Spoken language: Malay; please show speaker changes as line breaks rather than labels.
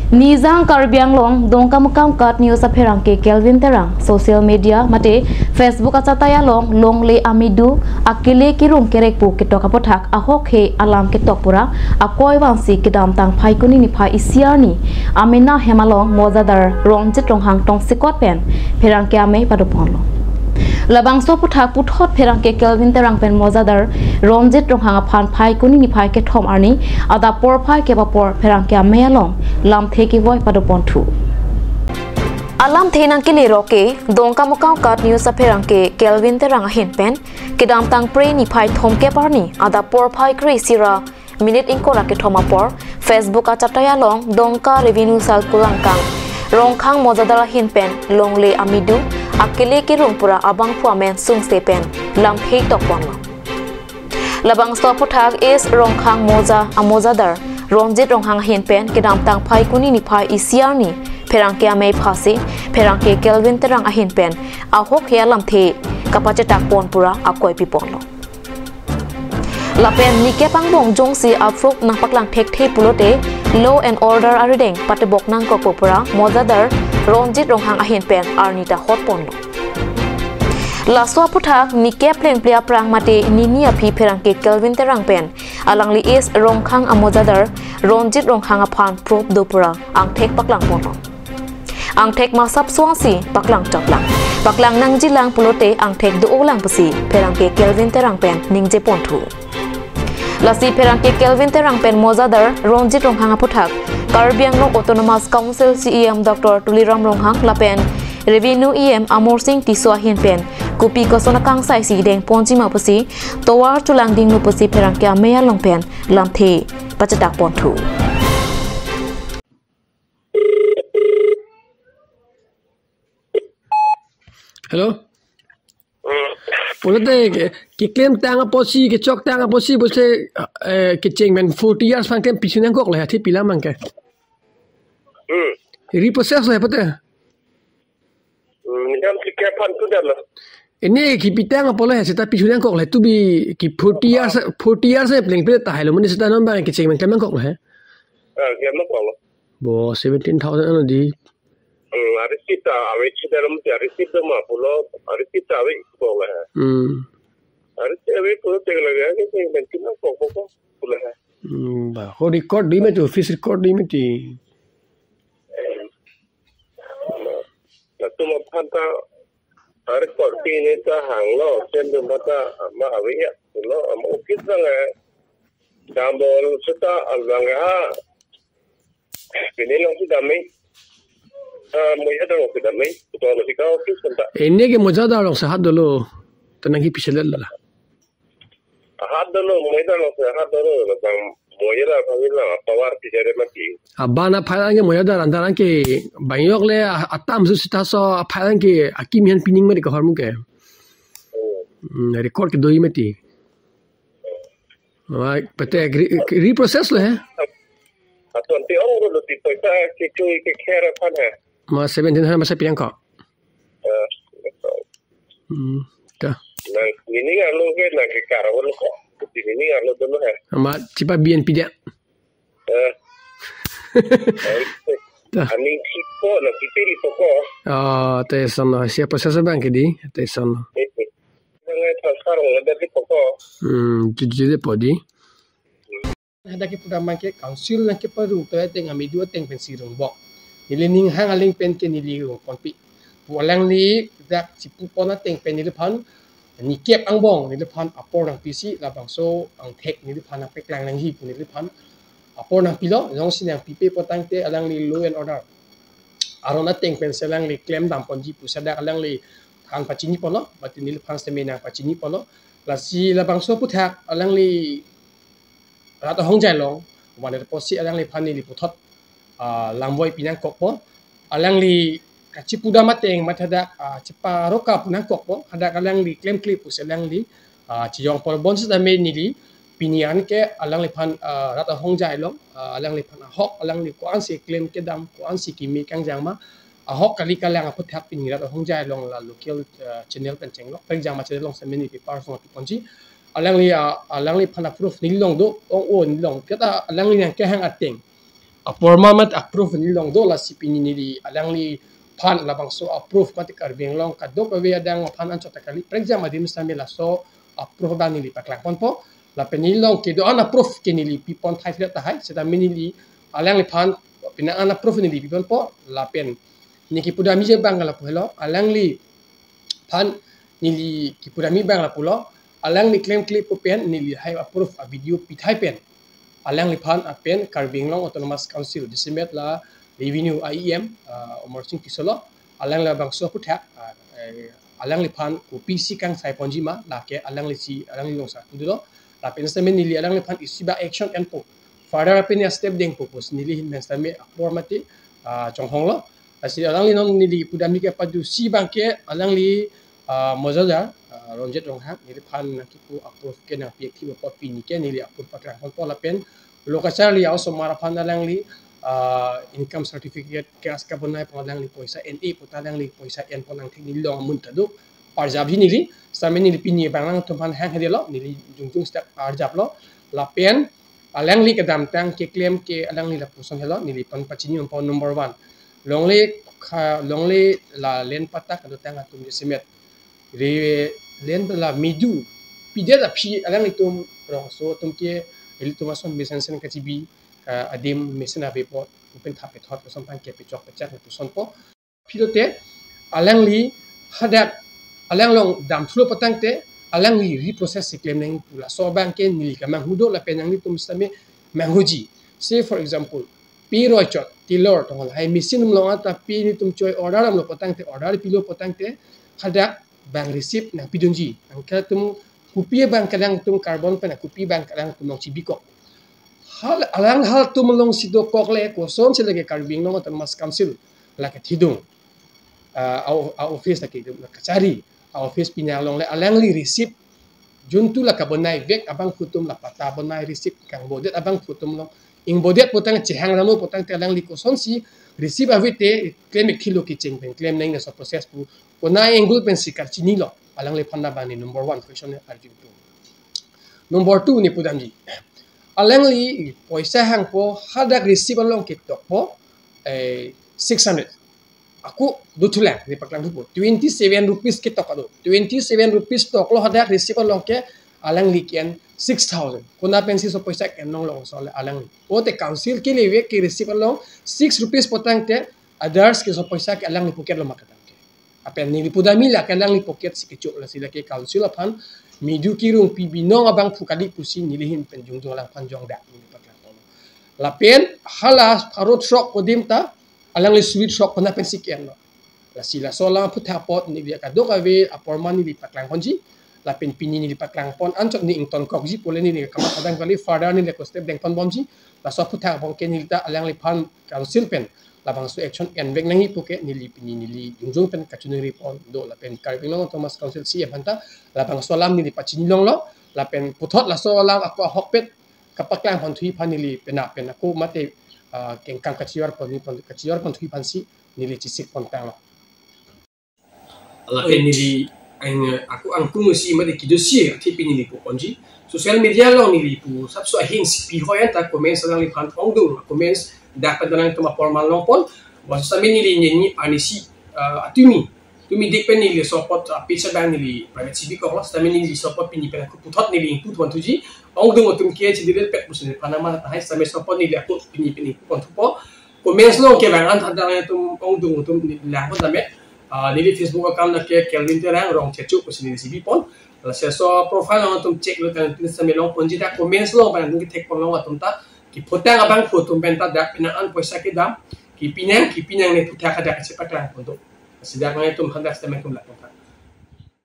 Nizang Karbiang long dong kamukam kat news apherang ke Kelvin terang social media mate Facebook acataya long le amidu akile kirung kerek pu ketok apothak ahok he alam ketok pura akoi wansi kedam tang phai kuni ni phai isiarni amena hemalong mojadar rongjit ronghang tong sikot pen pherang ke ame padupon lo labang so puthak puthot pherang ke Kelvin terang pen mojadar rongjit ronghang phan phai kuni ni phai ke thom arni ada por phai ke bapor pherang ke ame along lam theki boy padupon thu alam thenang ke leroke dongka mukau kat news apherang ke Kelvin terang hin pen kedam tang pre ni phai thom ke parni ada por phai kri sira minute inkora ke thoma por Facebook achataya long dongka revenue sal kulangkang rongkhang mojadara hin pen longle amidu akile ke rungpura abang phuamen sungse pen lam thei tokpon labang sto puthak is rongkhang moja amojadar rongjit ronghang hin pen kedam tang phai kuni ni phai isiarni pherang ke ame phasi pherang ke Kelvin terang ahin pen ahok he lam the kapacheta pon pura akoi pipon lo lapen ni ke pangbong jongsi afruk nang paklang thek the pulote law and order arideng patebok nang ko pura mojadar rongjit ronghang ahin pen arnita hot pon lo laswa puthak ni ke pleng plea prang mate nini aphi pherang ke Kelvin terang pen alangli is rongkhang amojadar rongjit ronghang aphan prop dopura ang thek paklang pon lo ang thek ma sap suangsi paklang chaplang paklang nang jilang pulote ang thek do olang pasi pherang ke Kelvin terang pen ningje pon thu lasi pherang ke Kelvin terang pen mojadar rongjit ronghang aputhak Karbiang Long Autonomous Council CEM Dr. Tuliram Ronghang lapen Revenue EM Amor Singh Tiswa hin pen kupi kosona kang sai si deng ponji ma pasi towar tulang ding nu pasi pherang ke ameya long pen lam the pachatak pon thu
Hello. Boleh ke claim tang aposi ke chok tang aposi boleh ke cheng men 40 years fan claim pisunan kok lah hati pila mang ke. Reprocess lah pata.
Jam si kapan tu dah lah.
Ini ki pitang apa lah seta pisunan kok lah tu bi ki 40 years saya paling pila tahai lo mana seta nombang ke cheng men claim kok lah.
Game nak kok lah.
Bo 17,000 anu di.
Arisita, arisita dalam tu arisita mah pulau arisita awak kok lah. Arisita awak pulau tengah lagi ke cheng men kena kok pulau.
Bah, kau record di mana tu? Office record di mana tu?
Nak tu mah panta record di ni tak hang lo, cenderung mata mak awak ya, pulau mak ukit sangat. Jambol serta alangga, ini long sudah mai. Mojadar long sudah mai, betul masih kau office kan tak?
Ini ke mojadar long sehat dulu, tenang hi pisah lah.
Hat dulu, mojadar long sehat dulu, macam mojadar panggillah pawar tiada mati.
Abana phalang ke mojadar antaran ke banyak le atam susita so phalang ke akimian pining mari ke hormu ke. Record ke doi mati. Wah, pete reprocess le.
Atau nanti orang dulu tipu kita ke care apa ni?
Mas 17 masa piang kok. Dah.
Nah, ini kan lo ke nak ke karawan lo kok. Ini kan lo dulu ya.
Ama cipa bien pidak.
Aning tipu nak tipu di pokok.
Oh, teson siapa proses bank di? Teson.
Jangan transfer orang ada di pokok.
Jadi podi.
Ada ke pudamang ke council na ke paru to teng ami dua teng pensirong bok nilining hang aling pen ke nilirong konpi pualang li dak cipu pona teng pen nilpan ni kep ang bong nilpan apor nang pc labang so ang tek nilpan ang peklang nang hi nilpan apor nang pilo long sinang pipe potang te alang li law and order arona teng pen selang li claim dam ponji pusada alang li than pachini polo batin nilpan semena pachini polo lasi labang so puthak alang li Rata hong jai long, mana deposit alang li pani li putot, lamboi pinang kok po, alang li kaci puda mateng matada cepa roka punang kok po, ada alang li claim clip us alang li cijong pol bon sudah main ni li pinian ke alang li pan rata hong jai long, alang li pan hok alang li kuan si claim ke dam kuan si kimi kang jang ma, hok kali kalang apa tiap pini rata hong jai long la local channel penceng long, penjang macam long semeni pi par song pi ponji. Alang li pana proof nilong do ong nilong kata alang li yang kehang ateng formal mat approve ni long do la sipini ni alang li pan la bang so approve mat karbing long kadok we adang pan an chota kali prexam adim same la so approve ban ni paklang pon po la penilong ke do an approve ke ni li pipon thai thlet ta hai seta mini li alang li pan pina an approve ni li pipon po la pen ni ki pudami je bang la polo alang li pan ni li ki pudami bang la pulo alang li claim clip pen ni li hai approve a video pithai pen alang li pan a pen karbing long autonomous council disimet la revenue IEM omorsing kisolo alang la bang so puthak alang li pan ko PC kang sai ponji ma la ke alang li si alang li long sa ndulo la pen statement ni li alang li pan isiba action and po further pen ya step deng purpose ni li hin men statement formati chong hong lo asi alang li non ni li pudam ni ke padu si bang ke alang li mozaja ronjet rong hak ni li pan ki pu approve ke na PXT po pi ni ke ni li approve pakra po la pen lokasar li also mara pan alang li income certificate cash ka bonai palang li poisa NA putalang li poisa en ponang thing ni long mun tadu parjab ni li samen ni pini banglang tumhan hang hedelo ni li jungjung step parjab lo la pen alang li kadam tang ke claim ke alang li la puson helo ni li pan pachini on number 1 longle la len patak ado tang atum simet re len la midu pide la pi alang li tum rong so tum ke el tumason bisansen ka tibi adim mesena bepot open thap et hot sompan ke pichok pechak tu sonpo pilote alang li hadat alang long dam thlo patang te alang li reprocess claim nang pula so bank ke ni ka mang hudo la penang ni tum same manghuji say for example pi roi chot tilor tong hai machine long ata pi ni tum choi order am lo patang te order pilo patang te hadat bank receipt nang pidunji ang ka tum kupi bank kadang tum carbon pa na kupi bank kadang tum long chibiko hal alang hal tum long sido kokle ko son sila ke karbing long autonomous council la ka thidung a office la ke kachari a office pinya long le alang li receipt juntu la ka bonai vek abang kutum la pata bonai receipt kang bodet abang kutum long ing bodet potang chehang ramu potang te alang li ko son si receipt avite claim kilo ki cheng pen claim nang na so process pu bonai engul pen sikar chini lo alang le phanda bani number 1 question ne arjun tu number 2 ni pudamji alang li poisa hang po hadak receipt long ki tok po 600 aku dutulang ni paklang tu 27 rupees ki tok ado 27 rupees tok lo hadak receipt long ke alang li kian 6000 kuna pensi so poisa ken long long so alang o te council ki lewe ki receipt long 6 rupees potang te others ki so poisa ke alang li pocket lo makatang ke apen ni pudami la ke alang li pocket si kecuk la sila ke council apan midu kirung pibi nong abang fukali pusi nilihin penjung jong lang panjong dak ni paklang tolo la pen hala parot shop kodim ta alang li sweet shop pana pensi ken lo la sila so lang putha pot ni dia ka dok ave aporman ni paklang konji la pen pini ni paklang pon anchok ni ington kokji pole ni kama kadang kali father ni le ko step deng pon bomji la so putha bong ken ni ta alang li pan council pen la bang so action en vek nangi puke ni li pini ni li jungjung pen kachunuri pon do la pen karbing long Thomas council si hanta la bang so lam ni li pachini long lo la pen puthot la so lam akwa hokpet kapaklang hon thui phan ni li pena ko mate keng kang kachiwar pon ni pon kachiwar pon thui phan si ni li chisik pon tang lo la pen ni li aku angkung si mate kidosi ti pini ni ponji social media long ni li pu sabso ahin si pi hoyan ta comments lang li phan ong do comments dapat dalam tuma formal long pon was samin ni ni anisi tumi depend ni support pizza bang ni private cb ko lah samin ni support pini pen aku puthot ni input wan tuji ong do tum ke ci direl pet musin panama ta hai samin support ni aku pini kon po comments long ke bang an dalam tum ong do tum la ko dame ni Facebook account na ke Kelvin Terang rong chechu ko sini cb pon la so profile long tum check lo kan samin long pon ji da comments long bang ni tek pon long tum ta ki potang abang fotum penta dak pinaan poisa ke dam ki pinang ne putak ada ke cepat lang untuk sedang itu hendak statement tum la